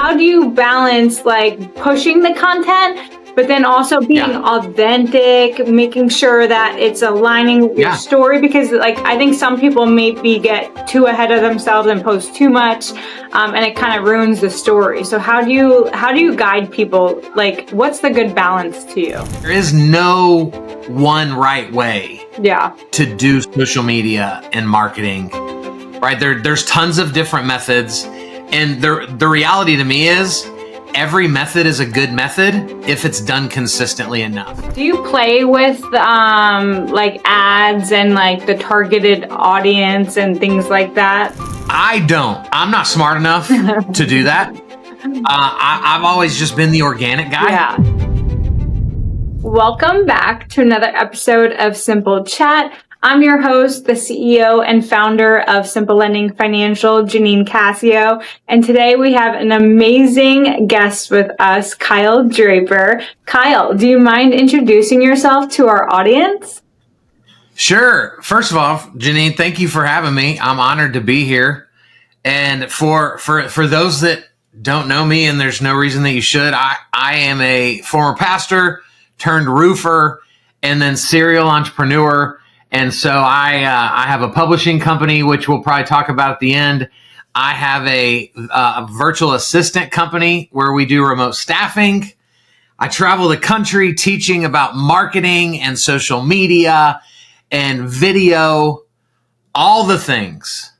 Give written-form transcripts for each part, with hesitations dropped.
how do you balance like pushing the content, but then also being authentic, making sure that it's aligning with your story? Because like, I think some people maybe get too ahead of themselves and post too much, and it kind of ruins the story. So how do you guide people? Like, what's the good balance to you? There is no one right way to do social media and marketing, right? There's tons of different methods. And the reality to me is every method is a good method if it's done consistently enough. Do you play with like ads and like the targeted audience and things like that? I don't. I'm not smart enough to do that. I've always just been the organic guy. Yeah. Welcome back to another episode of Simple Chat. I'm your host, the CEO and founder of Simple Lending Financial, Janine Casio. And today we have an amazing guest with us, Kyle Draper. Kyle, do you mind introducing yourself to our audience? Sure. First of all, Janine, thank you for having me. I'm honored to be here. And for those that don't know me, and there's no reason that you should, I am a former pastor turned roofer and then serial entrepreneur. And so I have a publishing company, which we'll probably talk about at the end. I have a virtual assistant company where we do remote staffing. I travel the country teaching about marketing and social media and video, all the things.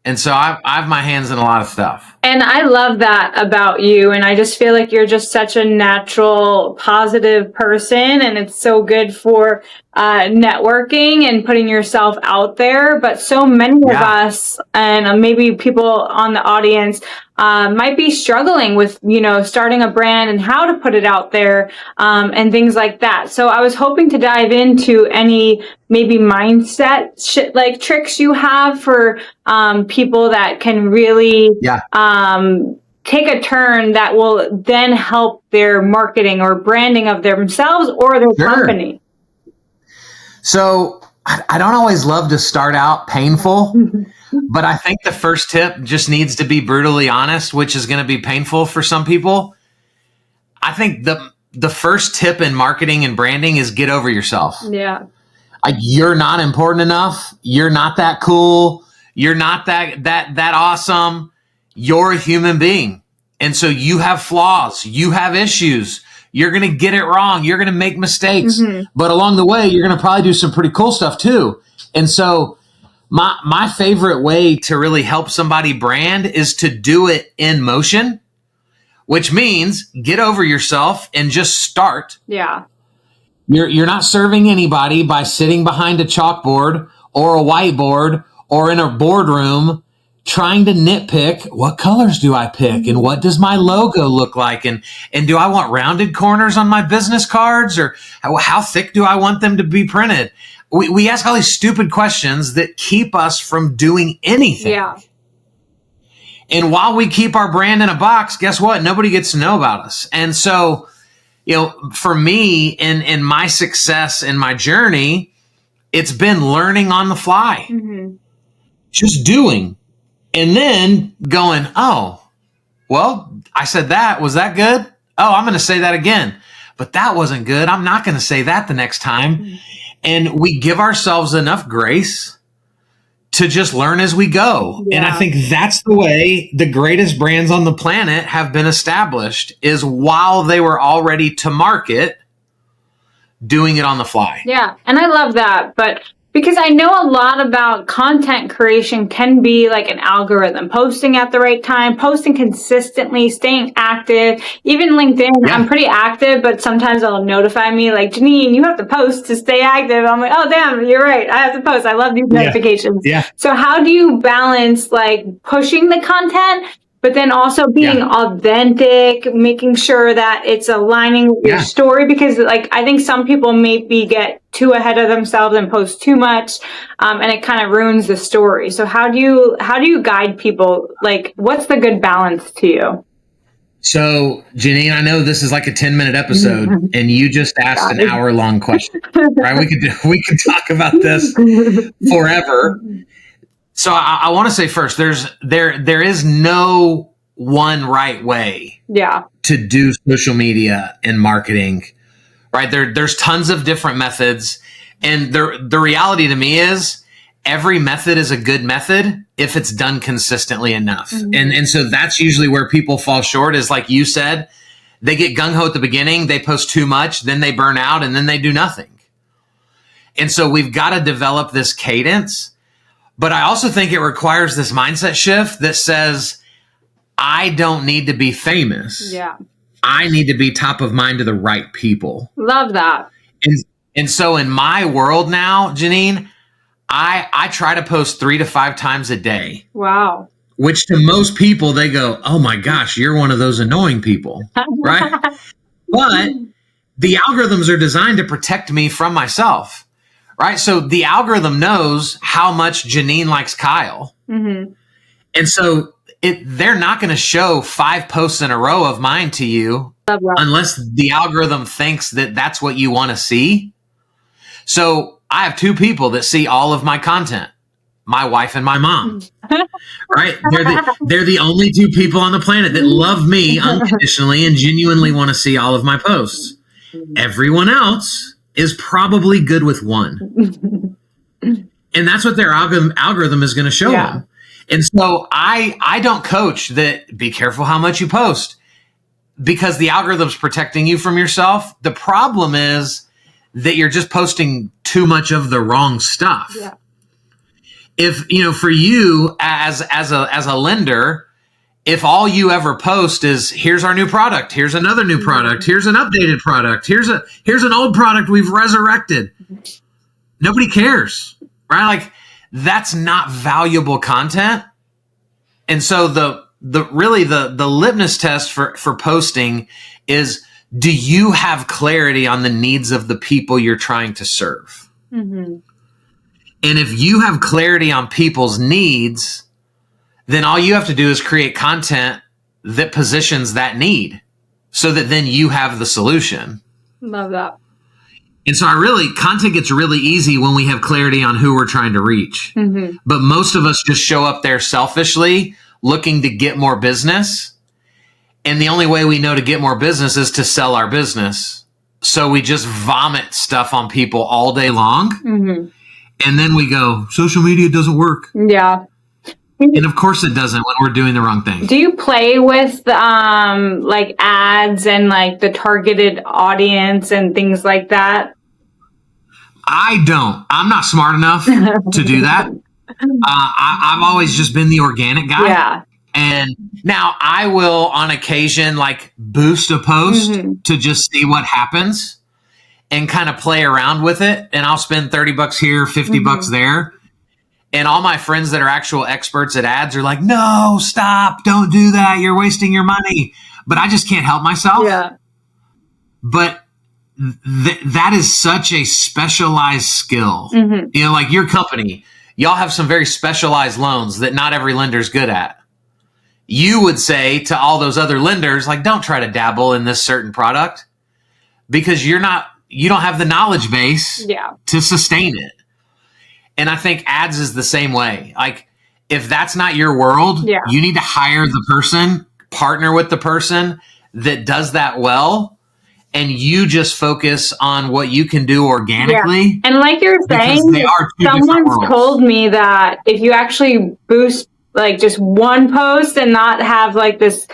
And so I have my hands in a lot of stuff. And I love that about you. And I just feel like you're just such a natural, positive person. And it's so good for networking and putting yourself out there. But so many of us, and maybe people on the audience, might be struggling with, starting a brand and how to put it out there, and things like that. So I was hoping to dive into any maybe mindset like tricks you have for people that can really take a turn that will then help their marketing or branding of themselves or their company. So I don't always love to start out painful, but I think the first tip just needs to be brutally honest, which is going to be painful for some people. I think the first tip in marketing and branding is get over yourself. Yeah. Like, you're not important enough. You're not that cool. You're not that awesome. You're a human being. And so you have flaws. You have issues. You're going to get it wrong. You're going to make mistakes. But along the way, you're going to probably do some pretty cool stuff too. And so my favorite way to really help somebody brand is to do it in motion, which means get over yourself and just start. Yeah. You're not serving anybody by sitting behind a chalkboard or a whiteboard or in a boardroom trying to nitpick, what colors do I pick and what does my logo look like? And do I want rounded corners on my business cards, or how thick do I want them to be printed? We ask all these stupid questions that keep us from doing anything. Yeah. And while we keep our brand in a box, guess what? Nobody gets to know about us. And so, for me in my success in my journey, it's been learning on the fly, just doing. And then going, oh, well, I said that. Was that good? Oh, I'm going to say that again. But that wasn't good. I'm not going to say that the next time. And we give ourselves enough grace to just learn as we go. Yeah. And I think that's the way the greatest brands on the planet have been established, is while they were all ready to market, doing it on the fly. Yeah. And I love that. But because I know a lot about content creation can be like an algorithm, posting at the right time, posting consistently, staying active. Even LinkedIn, I'm pretty active, but sometimes it'll notify me like, Janine, you have to post to stay active. I'm like, oh, damn, you're right. I have to post. I love these notifications. Yeah. So how do you balance like pushing the content, but then also being authentic, making sure that it's aligning with your story? Because like, I think some people maybe get too ahead of themselves and post too much, and it kind of ruins the story. So how do you guide people? Like, what's the good balance to you? So, Janine, I know this is like a 10-minute episode, and you just asked an hour-long question, right? We could talk about this forever. So I want to say first, there is no one right way Yeah. to do social media and marketing, right? There's tons of different methods. And the reality to me is every method is a good method if it's done consistently enough. Mm-hmm. And so that's usually where people fall short, is like you said, they get gung-ho at the beginning, they post too much, then they burn out, and then they do nothing. And so we've got to develop this cadence. But I also think it requires this mindset shift that says, I don't need to be famous. Yeah. I need to be top of mind to the right people. Love that. And so in my world now, Janine, I try to post 3 to 5 times a day. Wow. Which to most people, they go, oh my gosh, you're one of those annoying people, right? But the algorithms are designed to protect me from myself, right? So the algorithm knows how much Janine likes Kyle. Mm-hmm. And so they're not going to show 5 posts in a row of mine to you unless the algorithm thinks that that's what you want to see. So I have 2 people that see all of my content, my wife and my mom, right? They're the only 2 people on the planet that love me unconditionally and genuinely want to see all of my posts. Everyone else is probably good with 1. And that's what their algorithm is going to show them. And so I don't coach that be careful how much you post, because the algorithm's protecting you from yourself. The problem is that you're just posting too much of the wrong stuff. Yeah. If, for you as a lender, if all you ever post is, here's our new product, here's another new product, here's an updated product, here's an old product we've resurrected, nobody cares, right? Like, that's not valuable content. And so the litmus test for posting is, do you have clarity on the needs of the people you're trying to serve? Mm-hmm. And if you have clarity on people's needs, then all you have to do is create content that positions that need so that then you have the solution. Love that. And so content gets really easy when we have clarity on who we're trying to reach. Mm-hmm. But most of us just show up there selfishly looking to get more business. And the only way we know to get more business is to sell our business. So we just vomit stuff on people all day long. Mm-hmm. And then we go, social media doesn't work. Yeah. And of course it doesn't when we're doing the wrong thing. Do you play with like ads and like the targeted audience and things like that? I don't. I'm not smart enough to do that. I've always just been the organic guy. Yeah. And now I will on occasion like boost a post to just see what happens and kind of play around with it. And I'll spend $30 here, $50 there. And all my friends that are actual experts at ads are like, no, stop, don't do that. You're wasting your money. But I just can't help myself. Yeah. But that is such a specialized skill. Like your company, y'all have some very specialized loans that not every lender's good at. You would say to all those other lenders, like, don't try to dabble in this certain product because you don't have the knowledge base to sustain it. And I think ads is the same way. Like, if that's not your world, you need to hire the person, partner with the person that does that well, and you just focus on what you can do organically. Yeah. And like you're saying, someone's told me that if you actually boost like just one post and not have like this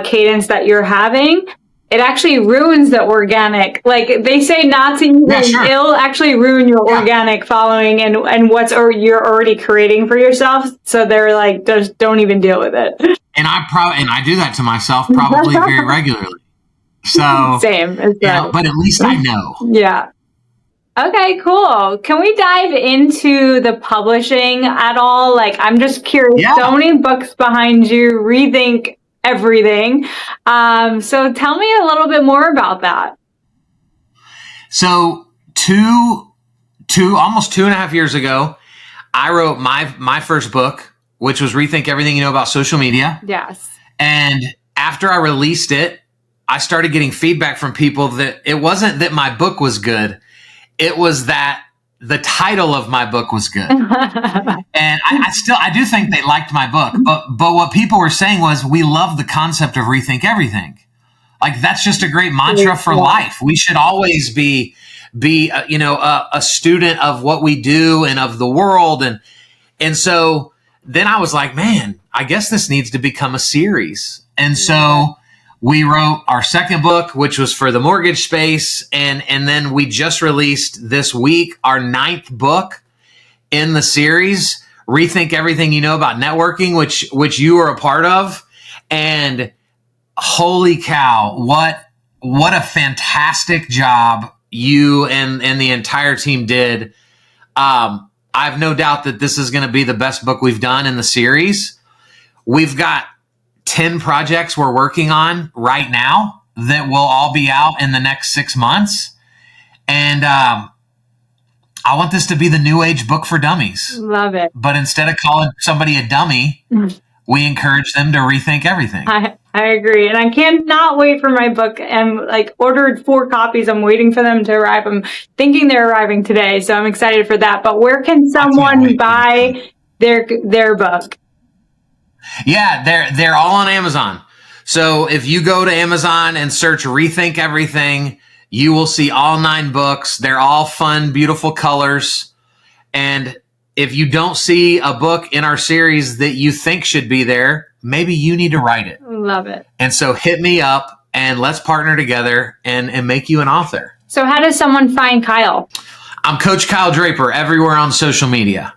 cadence that you're having, it actually ruins the organic. Like they say not to even, it'll actually ruin your organic following and what's you're already creating for yourself. So they're like, just don't even deal with it. And I do that to myself probably very regularly. So same. But at least I know. Yeah. Okay, cool. Can we dive into the publishing at all? Like, I'm just curious. Yeah. So many books behind you. Rethink Everything. So tell me a little bit more about that. So almost 2.5 years ago, I wrote my first book, which was Rethink Everything You Know About Social Media. Yes. And after I released it, I started getting feedback from people that it wasn't that my book was good. It was that the title of my book was good. And I do think they liked my book. But what people were saying was, we love the concept of Rethink Everything. Like, that's just a great mantra for life. We should always be a student of what we do and of the world. And so then I was like, man, I guess this needs to become a series. And so we wrote our second book, which was for the mortgage space. And then we just released this week our 9th book in the series, Rethink Everything You Know About Networking, which you are a part of. And holy cow, what a fantastic job you and the entire team did. I have no doubt that this is going to be the best book we've done in the series. We've got 10 projects we're working on right now that will all be out in the next 6 months. And I want this to be the new age book for dummies. Love it. But instead of calling somebody a dummy, we encourage them to rethink everything. I agree. And I cannot wait for my book. I'm ordered 4 copies. I'm waiting for them to arrive. I'm thinking they're arriving today. So I'm excited for that. But where can someone buy their book? Yeah, they're all on Amazon. So if you go to Amazon and search Rethink Everything, you will see all 9 books. They're all fun, beautiful colors. And if you don't see a book in our series that you think should be there, maybe you need to write it. Love it. And so hit me up and let's partner together and make you an author. So how does someone find Kyle? I'm Coach Kyle Draper everywhere on social media.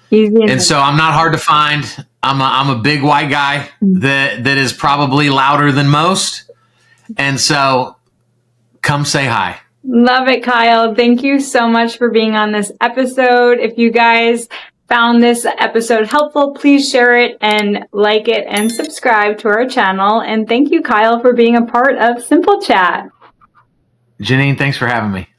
Easy. And so I'm not hard to find. I'm a big white guy that is probably louder than most. And so come say hi. Love it, Kyle. Thank you so much for being on this episode. If you guys found this episode helpful, please share it and like it and subscribe to our channel. And thank you, Kyle, for being a part of Simple Chat. Janine, thanks for having me.